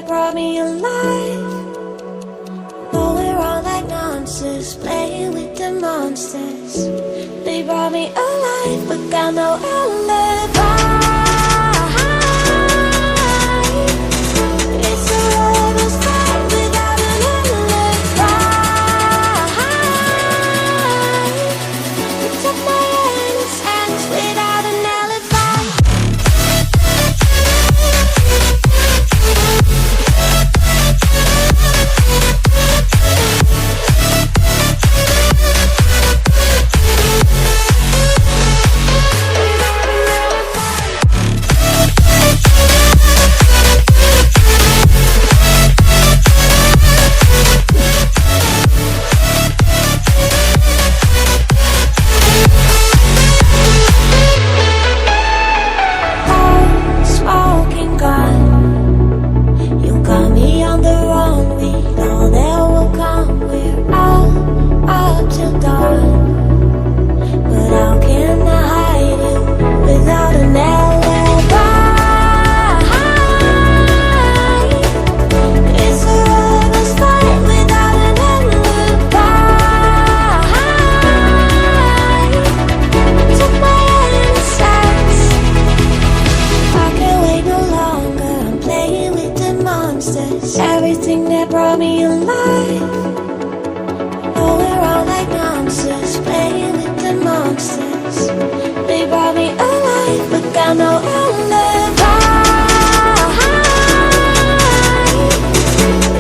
that brought me alive. Though we're all like monsters, playing with the monsters. They brought me alive, but got no alibi. It's a rebel's fight without an alibi. Took my innocence without an alibi. Everything that brought me alive. Oh, we're all like monsters, playing with the monsters. They brought me alive, but got no alibi.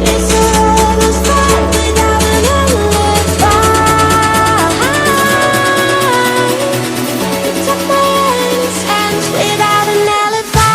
It's a rebel's fight without an alibi. You took my innocence without an alibi.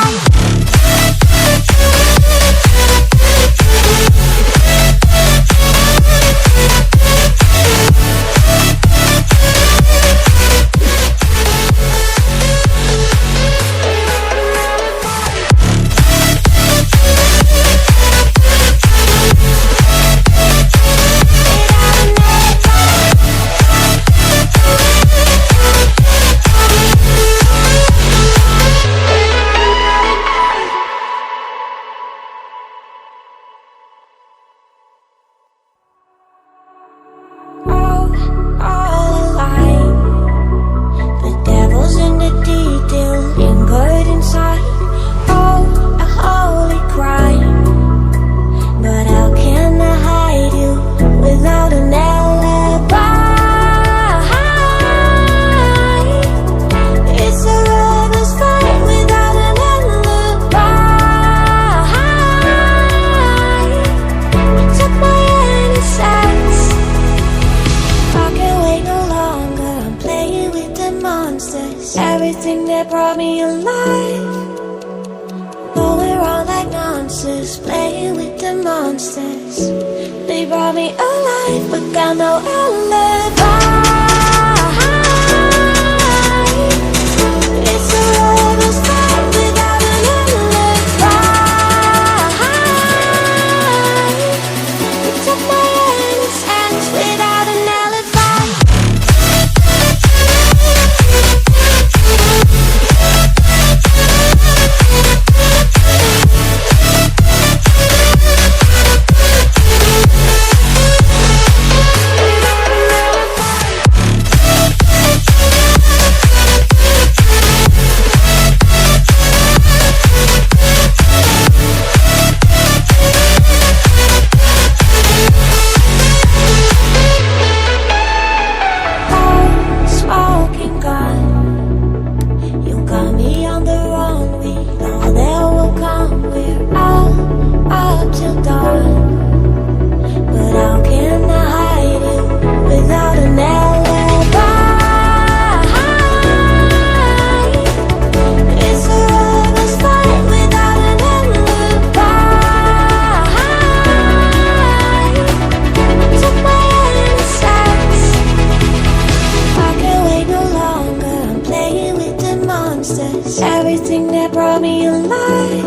Everything that brought me alive. Though we're all like monsters, playing with the monsters. They brought me alive, but got no alibi. It's a rebel's fight without an alibi. You took my innocence without an alibi. Everything that brought me alive.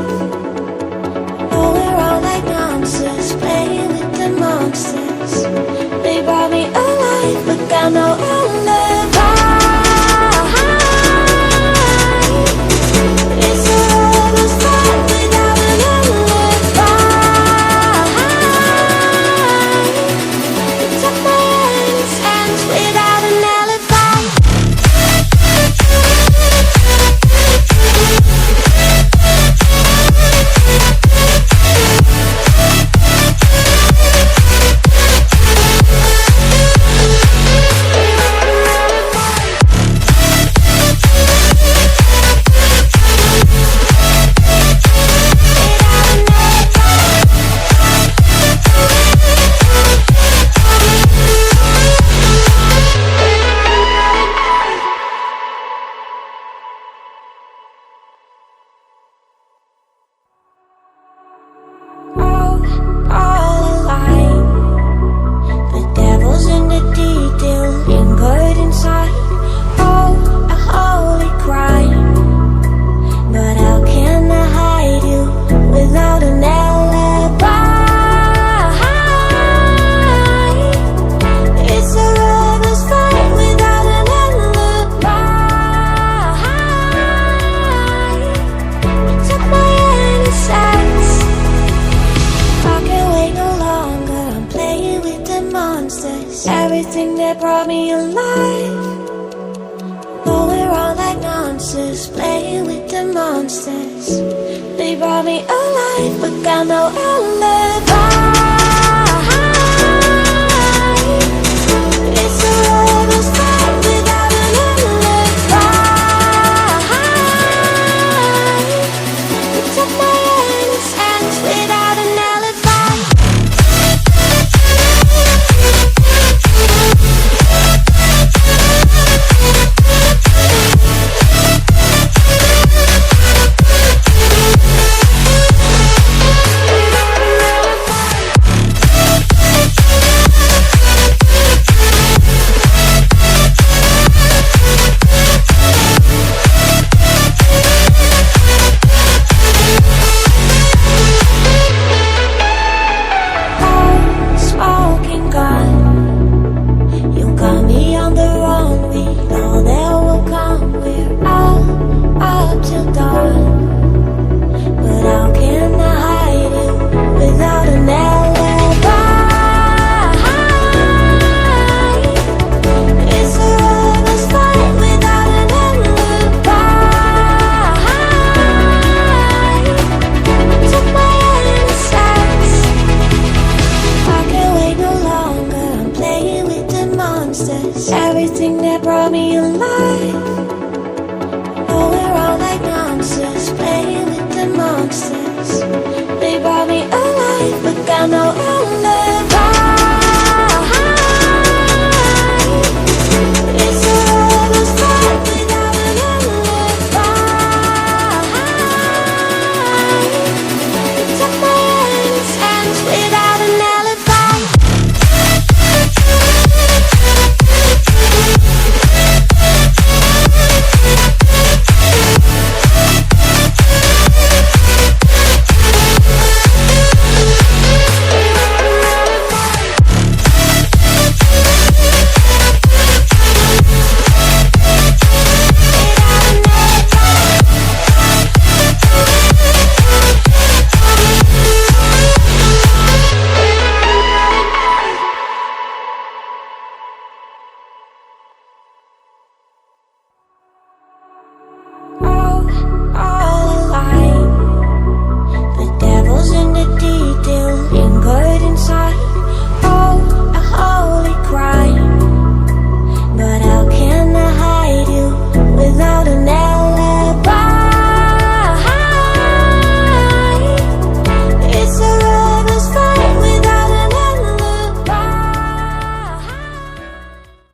Oh, we're all like monsters, playing with the monsters. They brought me alive, but got no alibi. It's a rebel's fight without an alibi. monsters. They brought me alive, but got no alibi. It's a rebel's fight without an alibi. They took my innocence without an alibi. Everything that brought me alive. Oh, we're all like monsters, playing with the monsters. They brought me alive, but got no alibi.